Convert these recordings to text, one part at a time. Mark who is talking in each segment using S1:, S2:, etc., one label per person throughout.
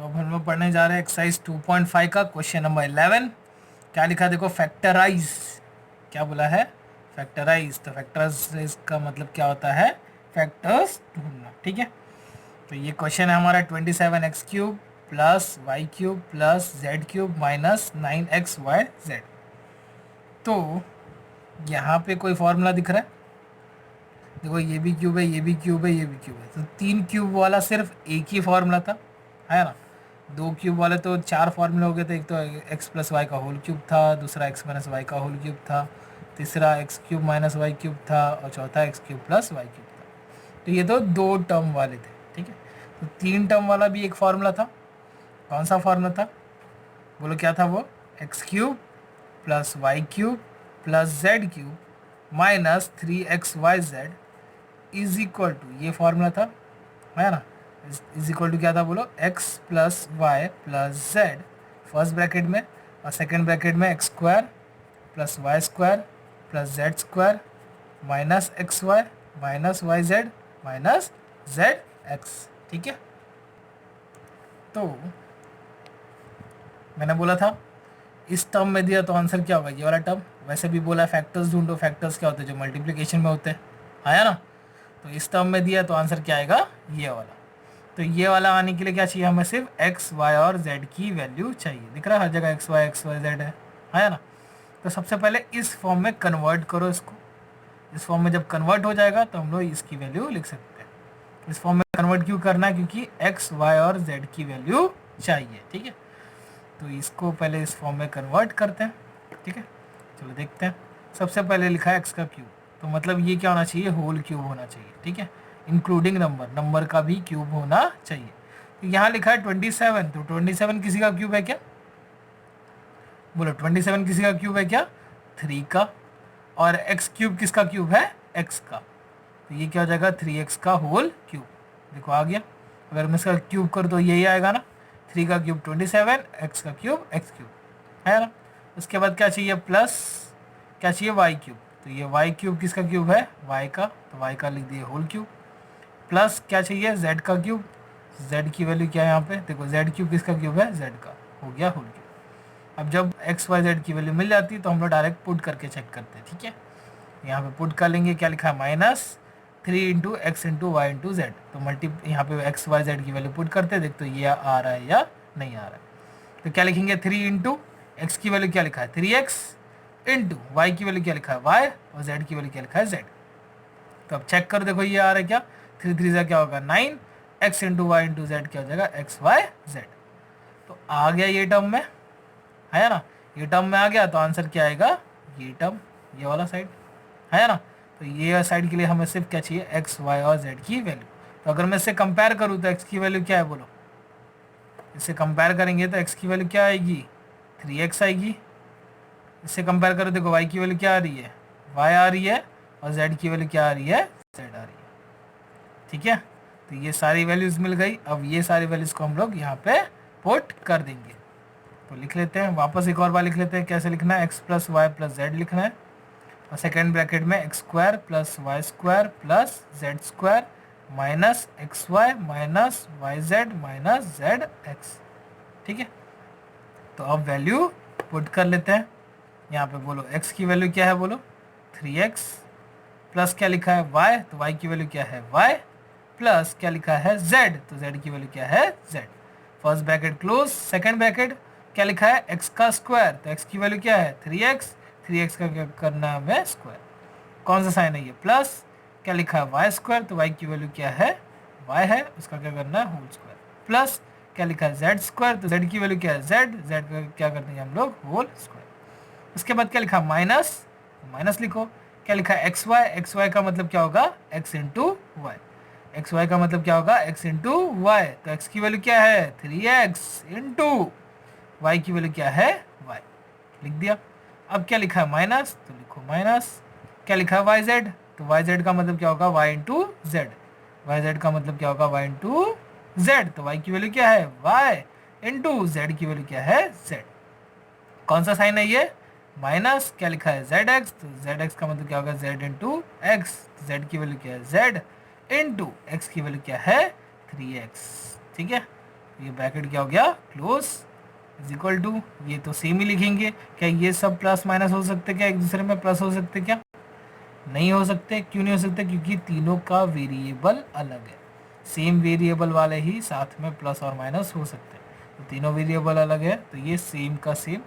S1: अब हम लोग पढ़ने जा रहे हैं एक्सरसाइज 2.5 का क्वेश्चन नंबर 11। क्या लिखा देखो, फैक्टराइज। क्या बोला है? फैक्टराइज। तो फैक्टराइज का मतलब क्या होता है? फैक्टर्स ढूंढना। ठीक है, तो ये क्वेश्चन है हमारा 27x³ plus y³ plus z³ minus 9xyz। तो यहाँ पे कोई फॉर्मूला दिख रहा है? देखो, ये भी क्यूब है, ये भी क्यूब है, ये भी क्यूब है। तो 3 क्यूब वाला सिर्फ एक ही फॉर्मूला था, है ना। 2 क्यूब वाले तो 4 फार्मूले हो गए थे। एक तो एक्स प्लस वाई का होल क्यूब था, दूसरा एक्स माइनस वाई का होल क्यूब था, तीसरा x cube minus y cube था, और चौथा x cube plus y cube था। तो ये तो 2 टर्म वाले थे। ठीक है, तो 3 टर्म वाला भी एक फार्मूला था। कौन सा फार्मूला था? बोलो क्या था वो? X cube plus y cube plus z cube minus 3xyz is equal to, ये फार्मूला था, है ना। इज इक्वल टू क्या था? बोलो, x plus Y plus z first bracket में, और सेकेंड ब्रैकेट में x square plus y square plus z square minus x y minus y z minus z x. ठीक है, तो मैंने बोला था इस टर्म में दिया तो आंसर क्या होगा? ये वाला टर्म। वैसे भी बोला फैक्टर्स ढूंढो। फैक्टर्स क्या होते हैं? जो मल्टीप्लिकेशन में होते हैं, आया ना। तो इस टर्म में दिया तो आंसर क्या आएगा? ये वाला। तो ये वाला आने के लिए क्या चाहिए हमें? सिर्फ एक्स वाई और जेड की वैल्यू चाहिए। दिख रहा है हर जगह एक्स वाई जेड है ना। तो सबसे पहले इस फॉर्म में कन्वर्ट करो इसको। इस फॉर्म में जब कन्वर्ट हो जाएगा तो हम लोग इसकी वैल्यू लिख सकते हैं। इस फॉर्म में कन्वर्ट क्यों करना है? क्योंकि एक्स वाई और जेड की वैल्यू चाहिए। ठीक है, तो इसको पहले इस फॉर्म में कन्वर्ट करते हैं। ठीक है, चलो देखते हैं। सबसे पहले लिखा है एक्स का क्यूब, तो मतलब ये क्या होना चाहिए? होल क्यूब होना चाहिए। ठीक है, इंक्लूडिंग नंबर, नंबर का भी क्यूब होना चाहिए। तो यहाँ लिखा है 27, तो 27 किसी का क्यूब है क्या? बोलो, 27 किसी का क्यूब है क्या? 3 का। और एक्स क्यूब किसका क्यूब है? एक्स का। तो ये क्या हो जाएगा? 3x का होल क्यूब। देखो आ गया। अगर मैं इसका क्यूब कर तो यही आएगा ना। 3 का क्यूब 27, एक्स का क्यूब एक्स क्यूब, है ना। उसके बाद क्या चाहिए? प्लस क्या चाहिए? Y cube. तो ये वाई क्यूब किसका क्यूब है? वाई का, तो वाई का लिख दिए होल क्यूब। प्लस क्या चाहिए? जेड का क्यूब। जेड की वैल्यू क्या है यहाँ पे? देखो, जेड क्यूब किसका क्यूब है? जेड का। हो गया होल क्यूब। अब जब एक्स वाई जेड की वैल्यू मिल जाती है तो हम लोग डायरेक्ट पुट करके चेक करते हैं। ठीक है, यहाँ पे पुट कर लेंगे। क्या लिखा है? -3 into x into y into z. तो मल्टी यहाँ पे एक्स वाई जेड की वैल्यू पुट करते हैं, देखते ये आ रहा है या नहीं आ रहा है। तो क्या लिखेंगे? 3 इंटू एक्स की वैल्यू क्या लिखा है? 3x इंटू वाई की वैल्यू क्या लिखा है? y, और जेड की वैल्यू क्या लिखा है? z। तो अब चेक कर देखो ये आ रहा है क्या? 3 3 क्या होगा? 9, x into y into z क्या हो जाएगा? X y z. तो आ गया ये टर्म में, है ना। ये टर्म में आ गया तो आंसर क्या आएगा? ये टर्म, ये वाला साइड, है ना। तो ये साइड के लिए हमें सिर्फ क्या चाहिए? एक्स वाई और जेड की वैल्यू। तो अगर मैं इससे कंपेयर करूँ तो एक्स की वैल्यू क्या है? बोलो, इससे कंपेयर करेंगे तो एक्स की वैल्यू क्या आएगी? 3x आएगी। इससे कंपेयर करो, देखो वाई की वैल्यू क्या आ रही है? वाई आ रही है, और जेड की वैल्यू क्या आ रही है? जेड आ रही है। ठीक है, तो ये सारी वैल्यूज मिल गई। अब ये सारी वैल्यूज को हम लोग यहाँ पे पुट कर देंगे। तो लिख लेते हैं, वापस एक और बार लिख लेते हैं। कैसे लिखना है? X plus Y plus z लिखना है, और सेकेंड ब्रैकेट में x square plus y square plus z square minus x y minus y z minus z x. ठीक है, तो अब वैल्यू पुट कर लेते हैं यहाँ पे। बोलो, x की वैल्यू क्या है? बोलो, 3x प्लस क्या लिखा है? y, तो y की वैल्यू क्या है? y प्लस क्या लिखा है? z, तो z की वैल्यू क्या है? z। First bracket close, second bracket क्या लिखा है? x का स्क्वायर, तो x की वैल्यू क्या है? 3x, 3x का क्या करना है हमें? स्क्वायर। कौन सा साइन है ये? प्लस क्या लिखा है? y स्क्वायर, तो y की वैल्यू क्या है? y है, उसका क्या करना है? Whole square. प्लस क्या लिखा है? z स्क्वायर, तो z की वैल्यू क्या है? z, z का क्या करते हैं हम लोग? Whole square. उसके बाद क्या लिखा? माइनस, माइनस लिखो। क्या लिखा है? एक्स वाई, एक्स वाई का मतलब क्या होगा? X into y. X y का मतलब क्या होगा? X into y. तो एक्स की वैल्यू क्या है? 3x इंटू वाई की वैल्यू क्या है? वाई। लिख दिया। अब क्या लिखा है? माइनस, तो लिखो माइनस। क्या लिखा है? वाई जेड, तो वाई जेड का मतलब क्या होगा? Y into z. Y z का मतलब क्या होगा? Y into z. तो वाई की वैल्यू क्या है? वाई इंटू जेड की वैल्यू क्या है? जेड। कौन सा साइन है ये? माइनस। क्या लिखा है? जेड एक्स, तो जेड एक्स का मतलब क्या होगा? Z into x. जेड की वैल्यू क्या है? जेड इंटू एक्स की वैल्यू क्या है? 3x। ठीक है, ये ब्रैकेट क्या हो गया, क्लोज, इज इक्वल टू, ये तो सेम ही लिखेंगे। क्या ये सब प्लस माइनस हो सकते, क्या एक दूसरे में प्लस हो सकते, क्या नहीं हो सकते? क्यों नहीं हो सकते? क्योंकि तीनों का वेरिएबल अलग है। सेम वेरिएबल वाले ही साथ में प्लस और माइनस हो सकते हैं। तो तीनों वेरिएबल अलग है, तो ये सेम का सेम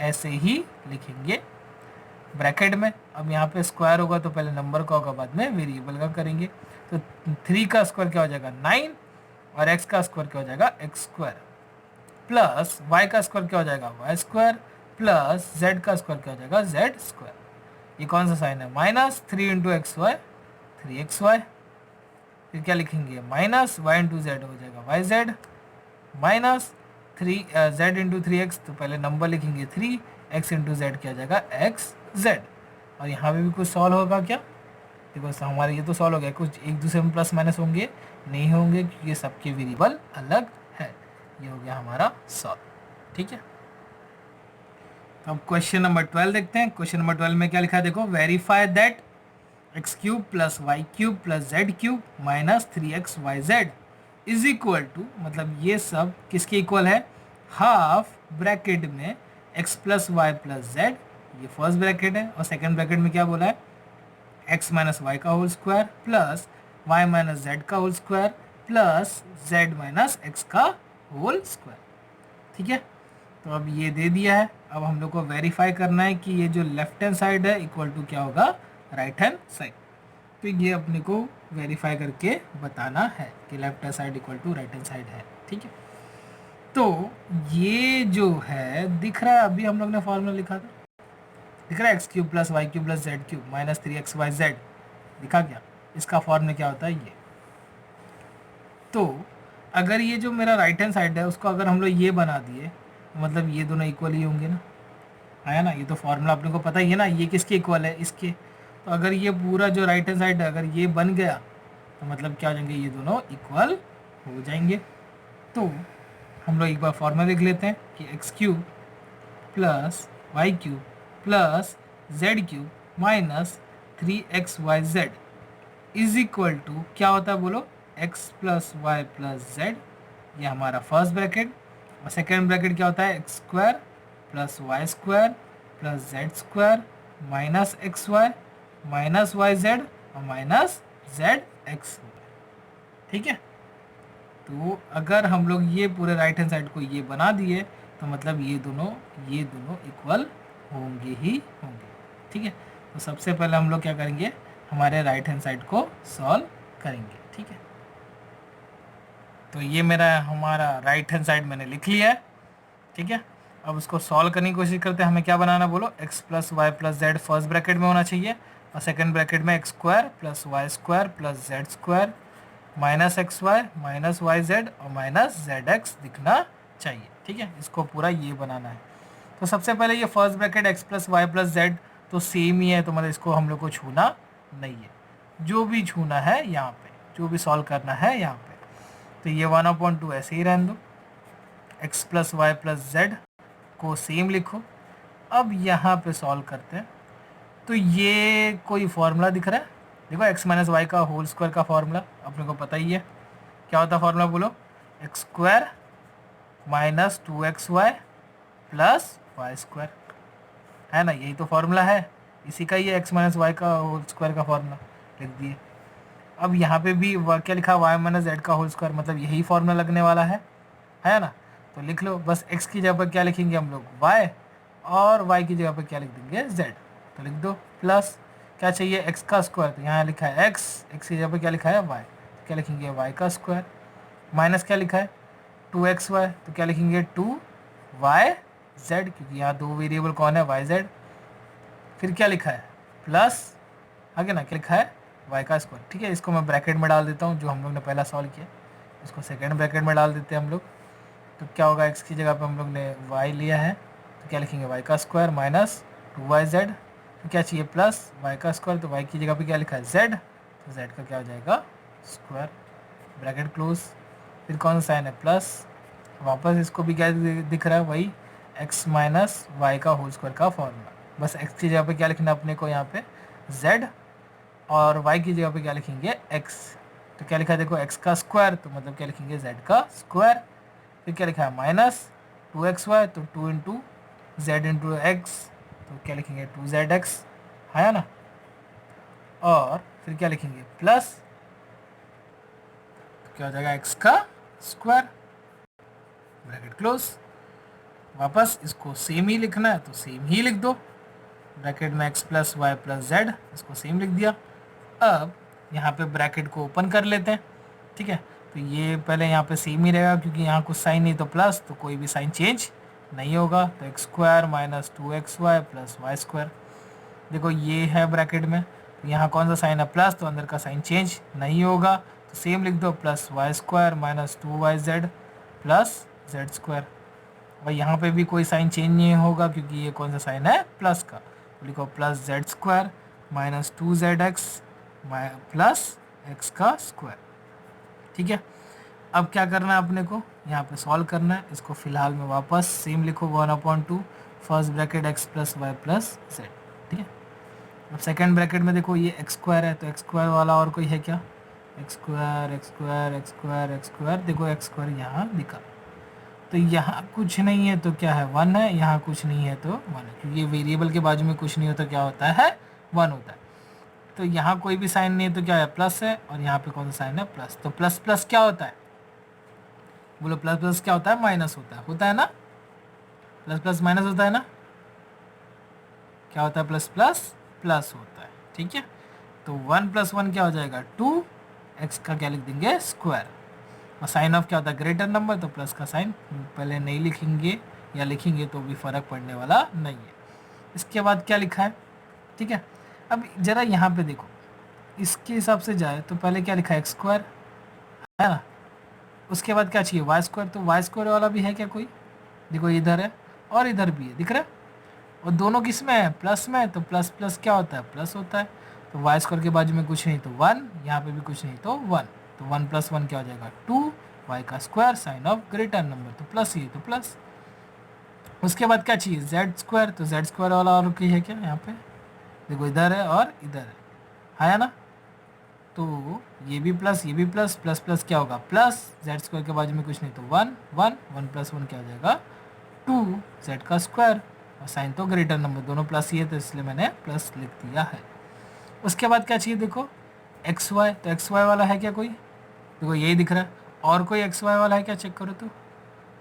S1: ऐसे ही लिखेंगे ब्रैकेट में। अब यहाँ पे स्क्वायर होगा तो पहले नंबर का होगा, बाद में वेरिएबल का करेंगे। तो 3 का स्क्वायर क्या हो जाएगा 9, और x का स्क्वायर क्या हो जाएगा x स्क्वायर, प्लस y का स्क्वायर क्या हो जाएगा y स्क्वायर, प्लस z का स्क्वायर क्या हो जाएगा z स्क्वायर। ये कौन सा साइन है, minus 3 into x Y, 3xy। फिर क्या लिखेंगे, माइनस y इंटू जेड हो जाएगा y z, minus 3 z into 3x, तो पहले नंबर लिखेंगे 3, x इंटू जेड क्या हो जाएगा एक्स जेड। और यहाँ पे भी कुछ सॉल्व होगा क्या, देखो हमारे ये तो सॉल्व हो गया, कुछ एक दूसरे में प्लस माइनस होंगे नहीं होंगे, क्योंकि ये सबके वेरिएबल अलग है। ये हो गया हमारा सॉल्व, ठीक है। अब क्वेश्चन नंबर 12 देखते हैं। क्वेश्चन नंबर 12 में क्या लिखा है, देखो, verify that x cube plus y cube plus z cube minus 3xyz is equal to, मतलब ये सब किसके इक्वल है, हाफ ब्रैकेट में x plus Y plus z, ये फर्स्ट ब्रैकेट है, और सेकंड ब्रैकेट में क्या बोला है, x माइनस वाई का whole square plus y minus z का whole square plus z minus x का होल स्क्वायर, ठीक है। तो अब ये दे दिया है, अब हम लोग को वेरीफाई करना है कि ये जो लेफ्ट हैंड साइड है इक्वल टू क्या होगा, राइट हैंड साइड। तो ये अपने को वेरीफाई करके बताना है कि left hand side equal to right hand side है, ठीक है। तो ये जो है दिख रहा है, अभी हम लोग ने फॉर्मूला लिखा था, दिख रहा है x cube plus y cube plus z cube minus 3xyz, दिखा क्या, इसका फॉर्मूला क्या होता है ये। तो अगर ये जो मेरा राइट हैंड साइड है उसको अगर हम लोग ये बना दिए, तो मतलब ये दोनों इक्वल ही होंगे ना, आया ना, ये तो फॉर्मूला अपने को पता ही है ना, ये किसके इक्वल है, इसके। तो अगर ये पूरा जो राइट हैंड साइड है अगर ये बन गया तो मतलब क्या हो जाएंगे, ये दोनों इक्वल हो जाएंगे। तो हम लोग एक बार फॉर्मूला लिख लेते हैं कि x cube plus y cube plus z cube minus 3xyz is equal to क्या होता है बोलो, x plus Y plus z, ये हमारा फर्स्ट ब्रैकेट, और सेकेंड ब्रैकेट क्या होता है, x square plus y square plus z square minus x y minus y z और माइनस जेड एक्स, ठीक है। तो अगर हम लोग ये पूरे राइट हैंड साइड को ये बना दिए तो मतलब ये दोनों इक्वल होंगे ही होंगे, ठीक है। तो सबसे पहले हम लोग क्या करेंगे, हमारे राइट हैंड साइड को सॉल्व करेंगे, ठीक है। तो ये मेरा हमारा राइट हैंड साइड मैंने लिख लिया है, ठीक है। अब उसको सॉल्व करने की कोशिश करते हैं, हमें क्या बनाना बोलो, x plus Y plus z first bracket में होना चाहिए, और सेकेंड ब्रैकेट में x square plus y square plus z square minus x y minus y z और माइनस जेड एक्स दिखना चाहिए, ठीक है। इसको पूरा ये बनाना है। तो सबसे पहले ये first bracket x plus Y plus z तो सेम ही है, तो मतलब इसको हम लोग को छूना नहीं है, जो भी छूना है यहाँ पे, जो भी सॉल्व करना है यहाँ पे, तो ये 1/2 ऐसे ही रहने दो, x plus Y plus z को सेम लिखो। अब यहाँ पे सॉल्व करते हैं, तो ये कोई फॉर्मूला दिख रहा है, देखो एक्स माइनस वाई का होल स्क्वायर का फॉर्मूला अपने को पता ही है, क्या होता है फॉर्मूला बोलो, x square minus 2xy plus y square, है ना, यही तो फॉर्मूला है, इसी का ही है एक्स माइनस वाई का होल स्क्वायर का फॉर्मूला, लिख दिए। अब यहाँ पे भी क्या लिखा, वाई माइनस जेड का होल स्क्वायर, मतलब यही फॉर्मूला लगने वाला है ना। तो लिख लो, बस x की जगह पर क्या लिखेंगे हम लोग y, और y की जगह पर क्या लिख देंगे z, तो लिख दो प्लस क्या चाहिए x का स्क्वायर, तो यहाँ लिखा है x की जगह पर क्या लिखा है y, तो क्या लिखेंगे y का स्क्वायर, माइनस क्या लिखा है 2xy, तो क्या लिखेंगे 2yz, क्योंकि यहाँ दो वेरिएबल कौन है y z, फिर क्या लिखा है प्लस आगे ना क्या लिखा है y का स्क्वायर, ठीक है। इसको मैं ब्रैकेट में डाल देता हूँ, जो हम लोग ने पहला सॉल्व किया, इसको सेकेंड ब्रैकेट में डाल देते हैं हम लोग। तो क्या होगा, x की जगह पे हम लोग ने y लिया है, तो क्या लिखेंगे y का स्क्वायर माइनस 2yz, तो क्या चाहिए प्लस y का स्क्वायर, तो y की जगह पे क्या लिखा है z, तो z का क्या हो जाएगा स्क्वायर, ब्रैकेट क्लोज, फिर कौन सा साइन है प्लस, वापस इसको भी क्या दिख रहा है, वही x माइनस वाई का होल स्क्वायर का फॉर्मूला, बस x की जगह पे क्या लिखना अपने को यहाँ पे z, और y की जगह पे क्या लिखेंगे x, तो क्या लिखा है देखो x का स्क्वायर, तो मतलब क्या लिखेंगे z का स्क्वायर, फिर क्या लिखा है माइनस 2xy, तो 2 इंटू जेड इंटू एक्स, तो क्या लिखेंगे 2zx, है ना। और फिर क्या लिखेंगे प्लस, तो क्या हो जाएगा x का स्क्वायर, ब्रैकेट क्लोज। वापस इसको सेम ही लिखना है तो सेम ही लिख दो, ब्रैकेट में x plus Y plus z, इसको सेम लिख दिया। अब यहाँ पे ब्रैकेट को ओपन कर लेते हैं, ठीक है। तो ये पहले यहाँ पे सेम ही रहेगा क्योंकि यहाँ कुछ साइन नहीं, तो प्लस, तो कोई भी साइन चेंज नहीं होगा, तो x square minus 2xy plus y square. देखो ये है ब्रैकेट में, तो यहाँ कौन सा साइन है प्लस, तो अंदर का साइन चेंज नहीं होगा, तो सेम लिख दो, plus y square minus 2yz plus z square. और यहाँ पे भी कोई साइन चेंज नहीं होगा क्योंकि ये कौन सा साइन है प्लस का, तो लिखो plus z square minus 2zx plus x का स्क्वायर, ठीक है। अब क्या करना है अपने को, यहाँ पे सॉल्व करना है इसको। फिलहाल में वापस सेम लिखो 1/2 first bracket x plus Y plus z, ठीक है। अब सेकेंड ब्रैकेट में देखो ये एक्स स्क्वायर है, तो एक्स स्क्वायर वाला और कोई है क्या, x square x square x square x square, देखो एक्स स्क्वायर यहाँ दिखा, तो यहाँ कुछ नहीं है तो क्या है 1 है, यहाँ कुछ नहीं है तो 1 है, क्योंकि वेरिएबल के बाजू में कुछ नहीं होता क्या होता है 1 होता है। तो यहाँ कोई भी साइन नहीं है तो क्या है प्लस है, और यहाँ पे कौन सा साइन है प्लस, तो प्लस प्लस क्या होता है, बोलो प्लस प्लस क्या होता है, माइनस होता है ना, प्लस प्लस माइनस होता है ना, क्या होता है प्लस प्लस प्लस होता है, ठीक है। तो 1 + 1 क्या हो जाएगा 2, एक्स का क्या लिख देंगे स्क्वायर, और साइन ऑफ क्या होता है ग्रेटर नंबर, तो प्लस का साइन पहले नहीं लिखेंगे या लिखेंगे तो भी फर्क पड़ने वाला नहीं है। इसके बाद क्या लिखा है, ठीक है। अब जरा यहाँ पे देखो, इसके हिसाब से जाए तो पहले क्या लिखा है एक्स स्क्वायर, है ना, उसके बाद क्या चाहिए वाई स्क्वायर, तो वाई स्क्वायर वाला भी है क्या कोई, देखो इधर है और इधर भी है, दिख रहा है, और दोनों किस में है प्लस में, तो प्लस प्लस क्या होता है प्लस होता है। तो वाई स्क्वायर के बाजू में कुछ नहीं तो 1, यहाँ पे भी कुछ नहीं तो 1, तो 1 + 1 क्या हो जाएगा 2, वाई का square sine of greater number, तो प्लस ही है तो प्लस। उसके बाद क्या चाहिए जेड स्क्वायर, तो जेड स्क्वायर वाला और कोई है क्या यहाँ पे, देखो इधर है और इधर है ना, तो ये भी प्लस ये भी प्लस, प्लस प्लस क्या होगा प्लस, जेड स्क्वायर के बाजू में कुछ नहीं तो 1 1 1 + 1 क्या हो जाएगा 2 जेड का स्क्वायर, और साइन तो ग्रेटर नंबर दोनों प्लस ही है तो इसलिए मैंने प्लस लिख दिया है। उसके बाद क्या चाहिए देखो एक्स वाई, तो एक्स वाई वाला है क्या कोई, देखो यही दिख रहा है, और कोई एक्स वाई वाला है क्या चेक करो, तो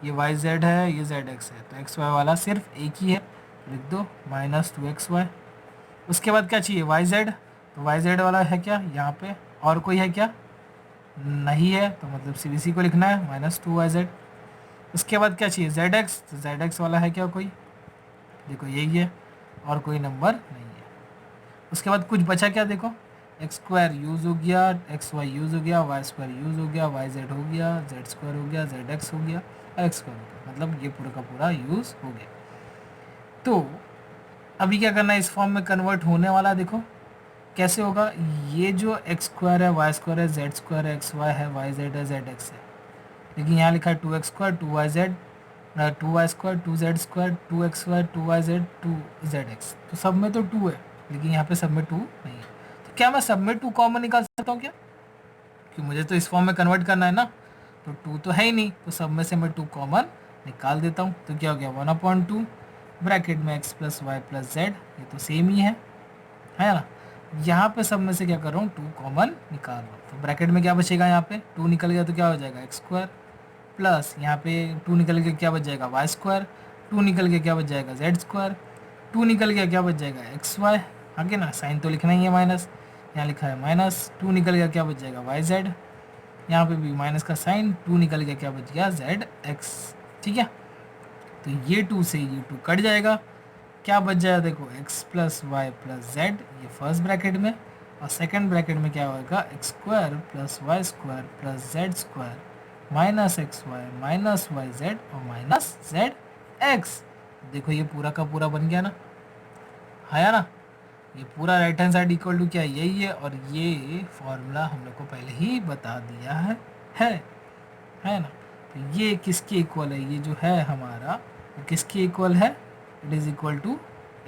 S1: ये वाई जेड है ये जेड एक्स है, तो एक्स वाई वाला सिर्फ एक ही है, लिख दो -2xy। उसके बाद क्या चाहिए वाई जेड, तो वाई जेड वाला है क्या यहाँ पे, और कोई है क्या नहीं है, तो मतलब CBC को लिखना है -2yz। उसके बाद क्या चाहिए जेड एक्स, तो जेड एक्स वाला है क्या कोई, देखो यही है और कोई नंबर नहीं है। उसके बाद कुछ बचा क्या देखो, एक्स स्क्वायर यूज़ हो गया, एक्स वाई यूज़ हो गया, वाई स्क्वायर यूज़ हो गया, वाई जेड हो गया, जेड स्क्वायर हो गया, जेड एक्स हो गया और एक्स स्क्वायर हो गया, मतलब ये पूरा का पूरा यूज़ हो गया। तो अभी क्या करना है, इस फॉर्म में कन्वर्ट होने वाला देखो कैसे होगा, ये जो एक्स स्क्वायर है वाई स्क्वायर है जेड स्क्वायर है एक्स वाई है वाई जेड है जेड एक्स है, लेकिन यहाँ लिखा है 2x square 2yz 2y square 2z square 2x Y 2yz 2zx, तो सब में तो 2 है लेकिन यहाँ पे सब में 2 नहीं है, तो क्या मैं सब में 2 कॉमन निकाल सकता हूँ क्या, कि मुझे तो इस फॉर्म में कन्वर्ट करना है ना, तो 2 तो है ही नहीं, तो सब में से मैं 2 कॉमन निकाल देता हूँ, तो क्या हो गया 1/2 ब्रैकेट में x + y + z, ये तो सेम ही है ना। यहाँ पे सब में से क्या कर रहा हूँ 2 कॉमन निकाल रहा हूँ, तो ब्रैकेट में क्या बचेगा, यहाँ पे 2 निकल गया तो क्या हो जाएगा एक्स स्क्वायर, प्लस यहाँ पे 2 निकल के क्या बच जाएगा वाई स्क्वायर, 2 निकल के क्या बच जाएगा जेड स्क्वायर, 2 निकल के क्या बच जाएगा एक्स वाई, आगे ना साइन तो लिखना ही है माइनस, यहाँ लिखा है -2 निकल गया क्या बच जाएगा वाई जेड, यहाँ पे भी माइनस का साइन, 2 निकल गया क्या बच गया जेड एक्स, ठीक है। तो ये 2 से ये 2 कट जाएगा, क्या बच जाएगा देखो x + y + z, ये फर्स्ट ब्रैकेट में, और सेकंड ब्रैकेट में क्या होगा x square + y square + z square -xy -yz और -zx। देखो ये पूरा का पूरा बन गया ना, है ना, ये पूरा right hand side equal to क्या है यही है, और ये फॉर्मूला हम लोग को पहले ही बता दिया है ना। तो ये किसके इक्वल है, ये जो है हमारा वो किसके इक्वल है, it is equal to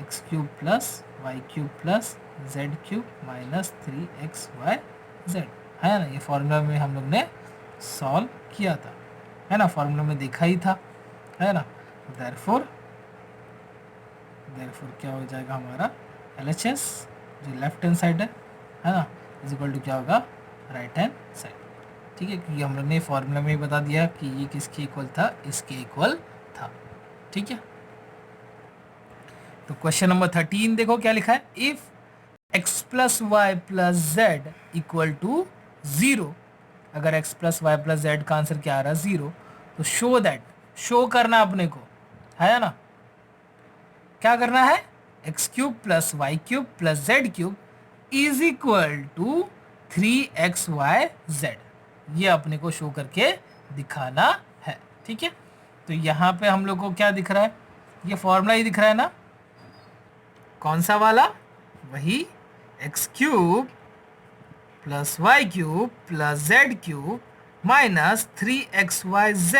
S1: x³ + y³ + z³ -3xyz, है ना, ये फॉर्मूला में हम लोग ने सॉल्व किया था। है ना, फॉर्मूला में देखा ही था, है ना। देयरफॉर क्या हो जाएगा हमारा LHS जो लेफ्ट हैंड साइड है ना, इज इक्वल टू क्या होगा, राइट हैंड साइड। ठीक है, क्योंकि हम लोग ने फॉर्मूला में ही बता दिया कि ये किसके इक्वल था, इसके इक्वल था। ठीक है, तो क्वेश्चन नंबर 13 देखो क्या लिखा है, if x plus Y plus z equal to 0, अगर x plus Y plus z का आंसर क्या आ रहा है 0, तो शो दैट, शो करना अपने को है ना, क्या करना है, x cube plus y cube plus z cube is equal to 3xy z, ये अपने को शो करके दिखाना है। ठीक है, तो यहाँ पे हम लोग को क्या दिख रहा है, ये फॉर्मूला ही दिख रहा है ना, कौन सा वाला, वही x cube plus y cube plus z cube minus 3xyz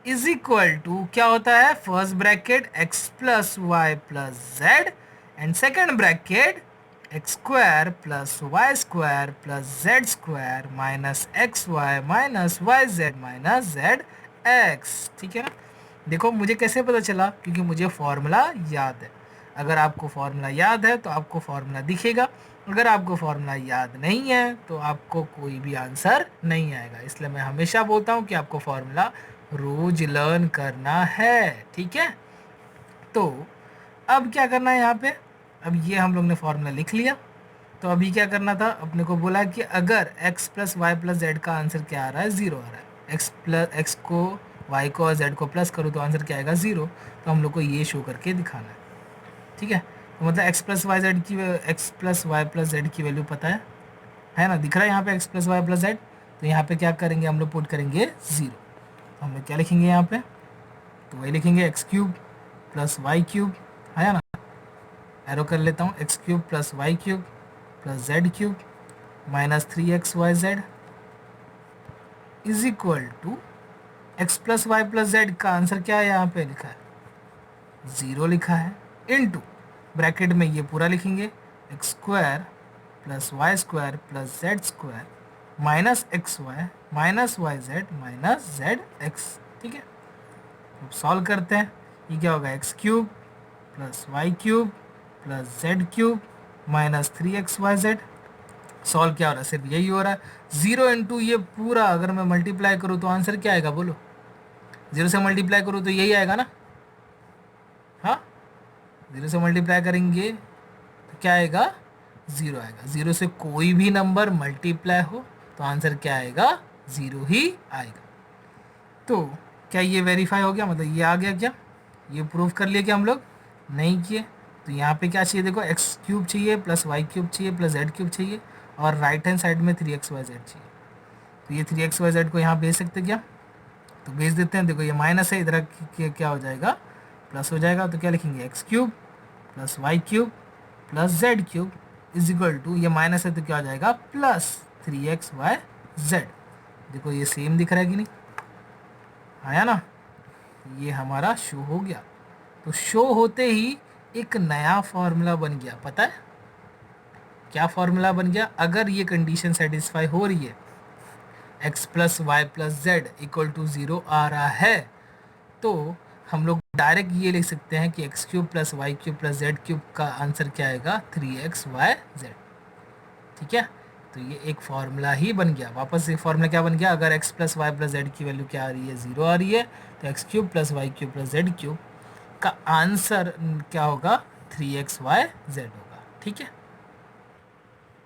S1: is equal to क्या होता है, first bracket x plus Y plus z and second bracket x square plus y square plus z square minus x y minus y z minus z x. ठीक है ना, देखो मुझे कैसे पता चला, क्योंकि मुझे फॉर्मूला याद है। अगर आपको फॉर्मूला याद है तो आपको फॉर्मूला दिखेगा, अगर आपको फॉर्मूला याद नहीं है तो आपको कोई भी आंसर नहीं आएगा। इसलिए मैं हमेशा बोलता हूँ कि आपको फॉर्मूला रोज लर्न करना है। ठीक है, तो अब क्या करना है यहाँ पे, अब ये हम लोग ने फॉर्मूला लिख लिया, तो अभी क्या करना था, अपने को बोला कि अगर x plus Y plus z का आंसर क्या आ रहा है, 0 आ रहा है, x को y को और z को प्लस करो तो आंसर क्या आएगा, 0, तो हम लोग को ये शो करके दिखाना है। ठीक है, तो मतलब x plus Y plus Z की वैल्यू पता है ना, दिख रहा है यहाँ पे x plus Y plus z, तो यहाँ पे क्या करेंगे हम लोग, पुट करेंगे 0, तो हम लोग क्या लिखेंगे यहाँ पे, तो वही लिखेंगे x cube plus y cube, है ना, एरो कर लेता हूँ, x cube plus y cube plus z cube minus 3xyz is equal to x plus Y plus z का आंसर क्या है, यहाँ पे लिखा है 0 लिखा है, इनटू ब्रैकेट में ये पूरा लिखेंगे, x square plus y square plus z square minus x y minus y z minus z x. ठीक है, अब सॉल्व करते हैं, ये क्या होगा, x cube plus y cube plus z cube minus 3xyz, solve क्या हो रहा है, सिर्फ यही हो रहा है, 0 इंटू ये पूरा अगर मैं मल्टीप्लाई करूँ तो आंसर क्या आएगा, बोलो, 0 से मल्टीप्लाई करूँ तो यही आएगा ना, हाँ, 0 से मल्टीप्लाई करेंगे तो क्या आएगा, 0 आएगा, 0 से कोई भी नंबर मल्टीप्लाई हो तो आंसर क्या आएगा, 0 ही आएगा। तो क्या ये वेरीफाई हो गया, मतलब ये आ गया क्या, ये प्रूव कर लिया क्या हम लोग, नहीं किए, तो यहाँ पे क्या चाहिए, देखो एक्स क्यूब चाहिए प्लस वाई क्यूब चाहिए प्लस जेड क्यूब चाहिए और राइट हैंड साइड में 3xyz चाहिए, तो ये 3xyz को यहाँ भेज सकते क्या, तो भेज देते हैं, देखो ये माइनस है, इधर क्या हो जाएगा, प्लस हो जाएगा, तो क्या लिखेंगे, x cube plus y cube plus z cube is equal to, ये माइनस है तो क्या हो जाएगा, प्लस 3xyz। देखो ये सेम दिख रहा है कि नहीं, आया ना, ये हमारा शो हो गया। तो शो होते ही एक नया फॉर्मूला बन गया, पता है क्या फॉर्मूला बन गया, अगर ये कंडीशन सेटिस्फाई हो रही है, x plus Y plus z equal to 0 आ रहा है, तो हम लोग डायरेक्ट ये लिख सकते हैं कि x cube plus y cube plus z cube का आंसर क्या आएगा, 3xyz। ठीक है, तो ये एक फार्मूला ही बन गया, वापस एक फार्मूला क्या बन गया, अगर x plus Y plus Z की वैल्यू क्या आ रही है, 0 आ रही है, तो x cube plus y cube plus z cube का आंसर क्या होगा, 3xyz होगा। ठीक है,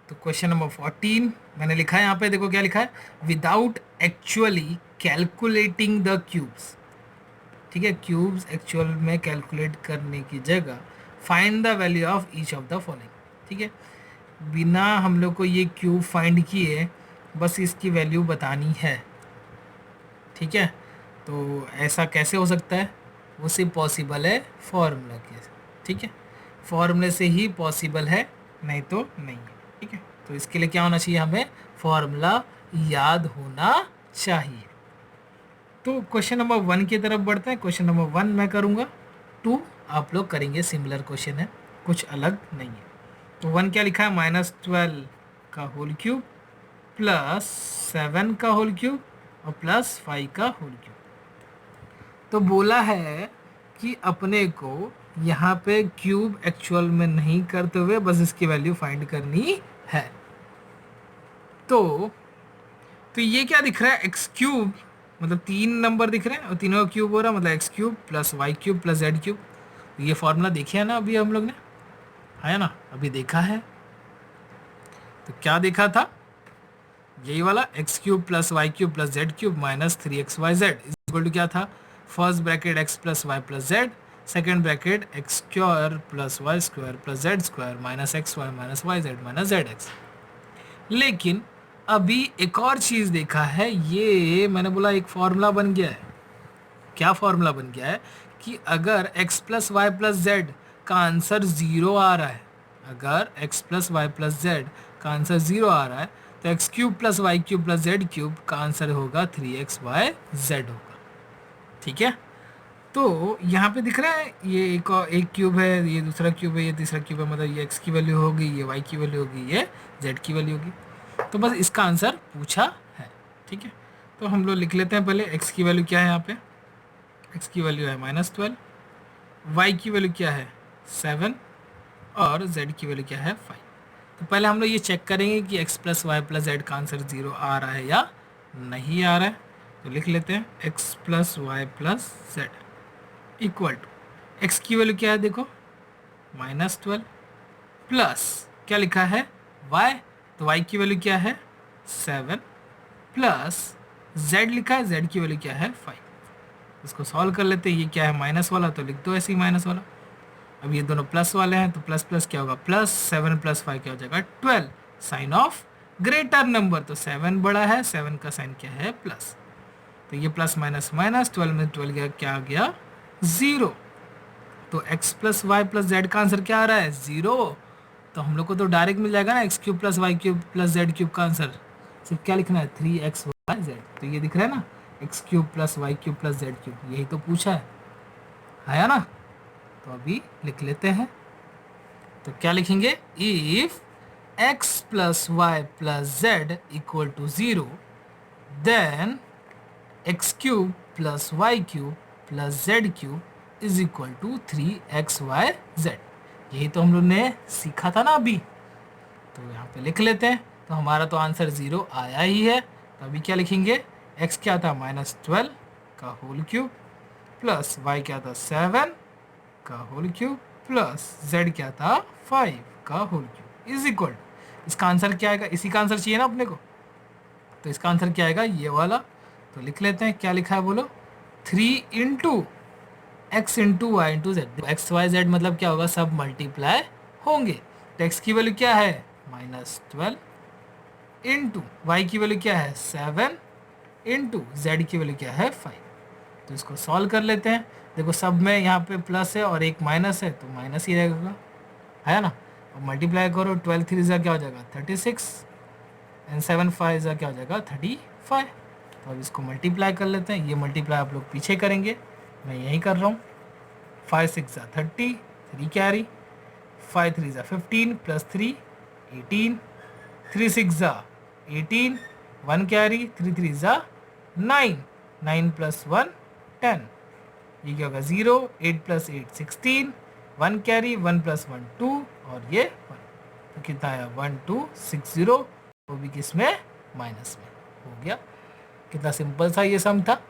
S1: तो क्वेश्चन नंबर 14 मैंने लिखा है यहाँ पे, देखो क्या लिखा है, without actually calculating the cubes. ठीक है, क्यूब्स एक्चुअल में कैलकुलेट करने की जगह find the value of each of the following. ठीक है, बिना हम लोग को ये क्यूब फाइंड किए बस इसकी वैल्यू बतानी है। ठीक है, तो ऐसा कैसे हो सकता है, वो सिर्फ पॉसिबल है फॉर्मूला के। ठीक है, फॉर्मूले से ही पॉसिबल है, नहीं तो नहीं है। ठीक है, तो इसके लिए क्या होना चाहिए, हमें फॉर्मूला याद होना चाहिए। तो क्वेश्चन नंबर 1 की तरफ बढ़ते हैं। क्वेश्चन नंबर 1 मैं करूँगा, 2 आप लोग करेंगे, सिमिलर क्वेश्चन है, कुछ अलग नहीं है। तो 1 क्या लिखा है, -12 का होल क्यूब प्लस 7 का होल क्यूब और प्लस 5 का होल क्यूब। तो बोला है कि अपने को यहाँ पे क्यूब एक्चुअल में नहीं करते हुए बस इसकी वैल्यू फाइंड करनी है। तो ये क्या दिख रहा है, एक्स क्यूब, मतलब 3 नंबर दिख रहे हैं और तीनों का क्यूब हो रहा है, मतलब x cube plus y cube plus z cube. ये फॉर्मूला देखे है ना अभी हम लोग ने, है ना, अभी देखा है। तो क्या देखा था, यही वाला x cube plus y cube plus z cube minus 3xyz is equal to क्या था, first bracket x plus Y plus z, second bracket x square plus y square plus z square minus x y minus y z minus z x. लेकिन अभी एक और चीज़ देखा है, ये मैंने बोला एक फॉर्मूला बन गया है। क्या फॉर्मूला बन गया है कि अगर x plus Y plus z का आंसर 0 आ रहा है, अगर x plus Y plus z का आंसर 0 आ रहा है तो x cube plus y cube plus z cube का आंसर होगा 3xyz होगा। ठीक है, तो यहाँ पे दिख रहा है ये एक क्यूब है, ये दूसरा क्यूब है, ये तीसरा क्यूब है, मतलब ये x की वैल्यू होगी, ये y की वैल्यू होगी, ये z की वैल्यू होगी। तो बस इसका आंसर पूछा है। ठीक है, तो हम लोग लिख लेते हैं पहले x की वैल्यू क्या है, यहाँ पे x की वैल्यू है -12, y की वैल्यू क्या है 7 और z की वैल्यू क्या है 5। तो पहले हम लोग ये चेक करेंगे कि x plus Y plus z का आंसर 0 आ रहा है या नहीं आ रहा है। तो लिख लेते हैं x plus Y plus z equal to x की वैल्यू क्या है देखो -12 प्लस क्या लिखा है y, तो y की वैल्यू क्या है 7 प्लस z लिखा है, z की वैल्यू क्या है 5। इसको सॉल्व कर लेते हैं, ये क्या है माइनस वाला तो लिख दो ऐसे ही माइनस वाला। अब ये दोनों प्लस वाले हैं तो प्लस प्लस क्या होगा प्लस, 7 प्लस 5 क्या हो जाएगा 12, साइन ऑफ ग्रेटर नंबर, तो 7 बड़ा है, 7 का साइन क्या है प्लस। तो ये प्लस माइनस माइनस, 12 में 12 गया क्या आ गया 0। तो x plus Y plus z का आंसर क्या आ रहा है 0। तो हम लोग को तो डायरेक्ट मिल जाएगा ना x cube plus y cube plus z cube का आंसर, सिर्फ क्या लिखना है 3xyz। तो ये दिख रहा है ना x cube plus y cube plus z cube, यही तो पूछा है ना। तो अभी लिख लेते हैं, तो क्या लिखेंगे, if x plus Y plus z equal to 0 then x cube plus y cube plus z cube is equal to 3xyz। यही तो हम लोग ने सीखा था ना अभी। तो यहाँ पे लिख लेते हैं, तो हमारा तो आंसर 0 आया ही है। तो अभी क्या लिखेंगे, x क्या था -12 का होल क्यूब प्लस y क्या था 7 का होल क्यूब प्लस z क्या था 5 का होल क्यूब इज इक्वल, इसका आंसर क्या आएगा, इसी का आंसर चाहिए ना अपने को, तो इसका आंसर क्या आएगा ये वाला। तो लिख लेते हैं, क्या लिखा है बोलो 3 into x into y into z. X y z मतलब क्या होगा, सब मल्टीप्लाई होंगे। तो एक्स की वैल्यू क्या है -12 इंटू वाई की वैल्यू क्या है 7 इंटू जेड की वैल्यू क्या है 5। तो इसको सॉल्व कर लेते हैं। देखो सब में यहाँ पे प्लस है और एक माइनस है तो माइनस ही रहेगा, है ना। और मल्टीप्लाई करो, 12 3 जा क्या हो जाएगा 36 एंड 7 5 जा क्या हो जाएगा 35। तो अब इसको मल्टीप्लाई कर लेते हैं। ये मल्टीप्लाई आप लोग पीछे करेंगे, मैं यही कर रहा हूँ। 5 6 जा 30, 3 कैरी, 5 3 जा 15 प्लस 3 18, 3 6 जा 18, 1 कैरी, 3 3 जा 9, 9 प्लस 1 10, ये क्या होगा 0, 8 प्लस 8 16, 1 कैरी, 1 प्लस 1 2 और ये 1। तो कितना आया 1260, वो भी किस में माइनस में हो गया। कितना सिंपल सा ये सम था,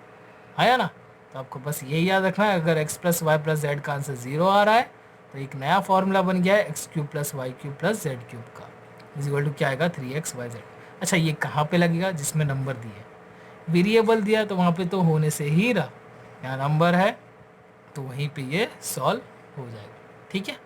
S1: आया ना। तो आपको बस यही याद रखना है, अगर x plus Y plus z का आंसर 0 आ रहा है तो एक नया फॉर्मूला बन गया है x cube plus y cube plus z cube का, इज इक्वल टू क्या आएगा 3xyz। अच्छा ये कहाँ पे लगेगा, जिसमें नंबर दिए, वेरिएबल दिया तो वहाँ पे तो होने से ही रहा, यहाँ नंबर है तो वहीं पे ये सॉल्व हो जाएगा। ठीक है।